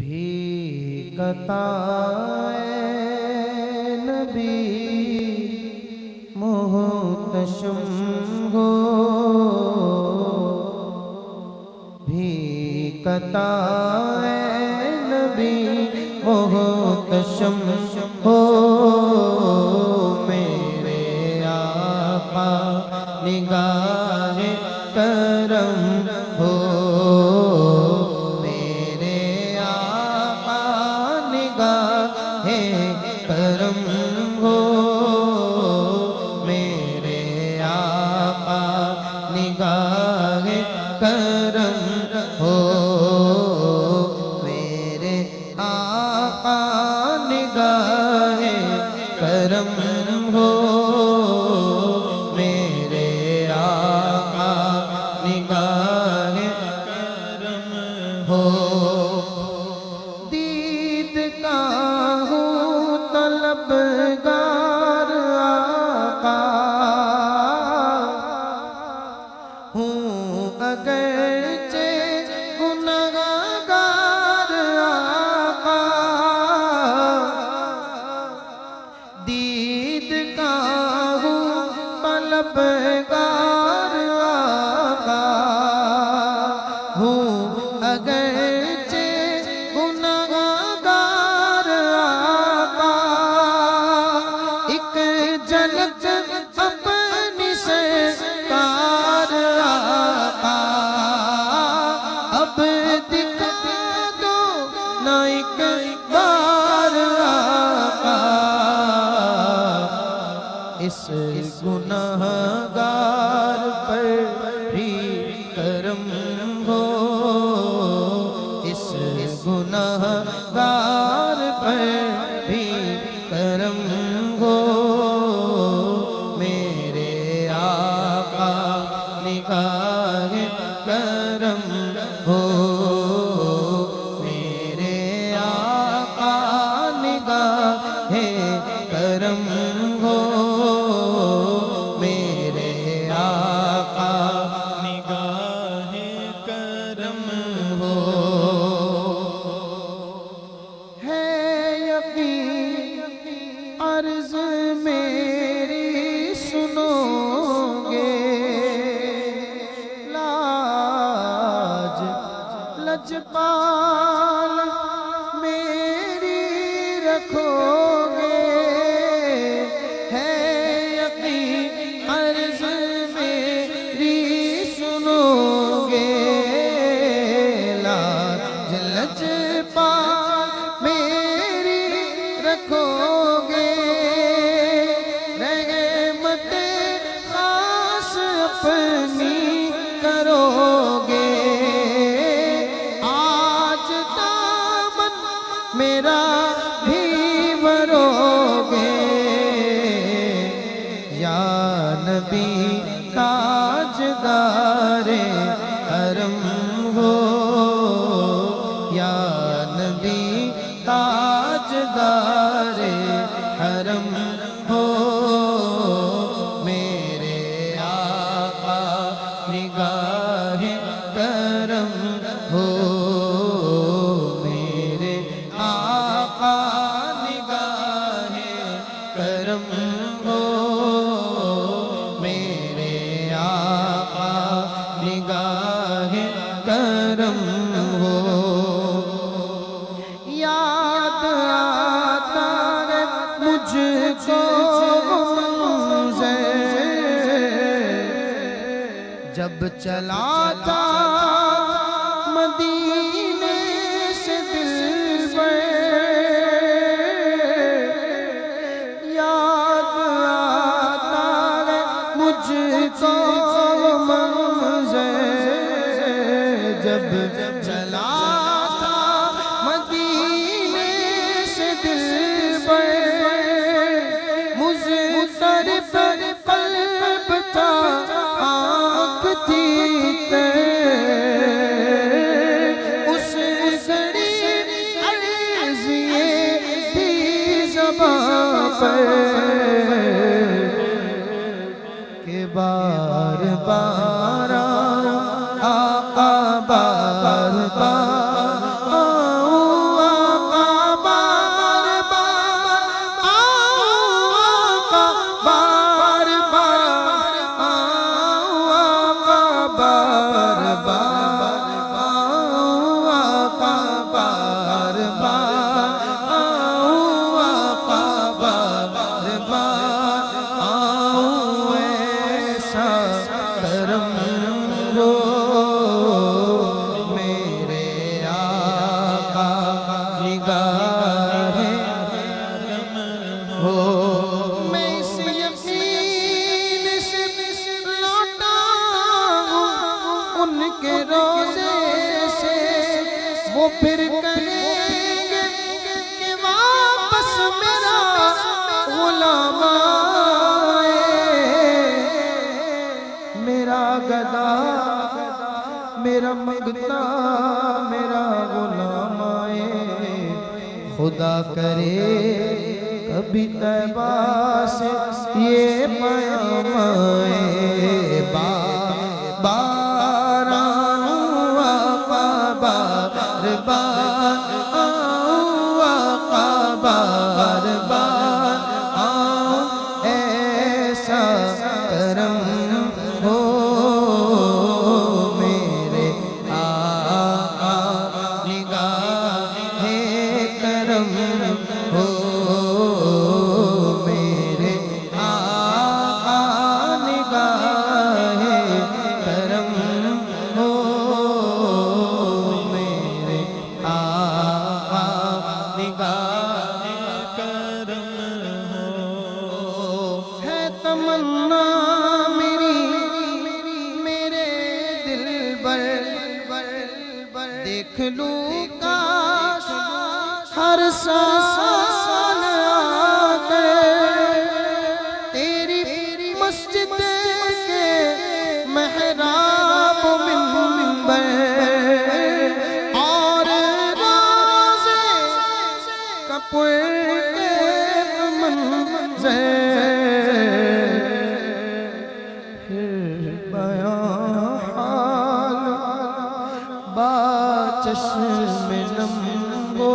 भी कताए नबी मोहतशम हो, भी कताए नबी मोहतशम हो। मेरे आका निगाहे करम हो, मेरे आका निगाहे करम हो, मेरे आका निगाहे करम हो, मेरे आका निगाहे करम हो, मेरे आका निगाहे करम हो। दीद का हूँ तलबगार आका हूँ अगरचे गुनहगार आका, दीद का हूँ तलबगार आका हूँ अगरचे गुनहगार आका। एक झलक अपनी सरकार आका अब दिखा दो ना एक बार आका। इस गुनहगार पर भी करम हो, इस गुनहगार पर भी करम हो, मेरे आका निगाहे करम हो, मेरे आका निगाहे करम हो, मेरे आका निगाहे करम हो। है यकीन अर्ज़ मेरी सुनोगे, लाज लजपाल मेरी रखोगे। है यकीन अर्ज़ मेरी सुनोगे, लाज लजपाल मेरी रखोगे। रहमते खास अपनी करोगे, आज दामन मेरा भी भरोगे। या नबी ताजदारे हरम हो, या नबी ताजदारे हरम हो, मेरे आका निगाहे करम हो, मेरे आका निगाहे करम हो, मेरे आका निगाहे करम हो। याद आता है मुझको जब चला था मदीने से दिलबर, याद आता है मुझको मंज़र जब चला था मदीने से दिलबर। मुज़्तरिब क़ल्ब था थी उस घड़ी अर्ज़ ये थी ज़बां पर के बार बार आका बार बार आऊं मेरा मंगता मेरा गुलाम आए, खुदा करे कभी तैबा से ये पैगाम आए। बार आका बार बार आका बार बार आओ, ऐसा करम हो मेरे आका, निगाहे करम हो मेरे आका, निगाहे करम हो मेरे आका, निगाहे करम हो। है तमन्ना मेरी मेरे दिल पर, देख लूं काश हर साल आकर तेरी मस्जिद के मेहराब मिंबर और रोज़े कपूर के मंज़र, बयां हाल बा चश्म नम हो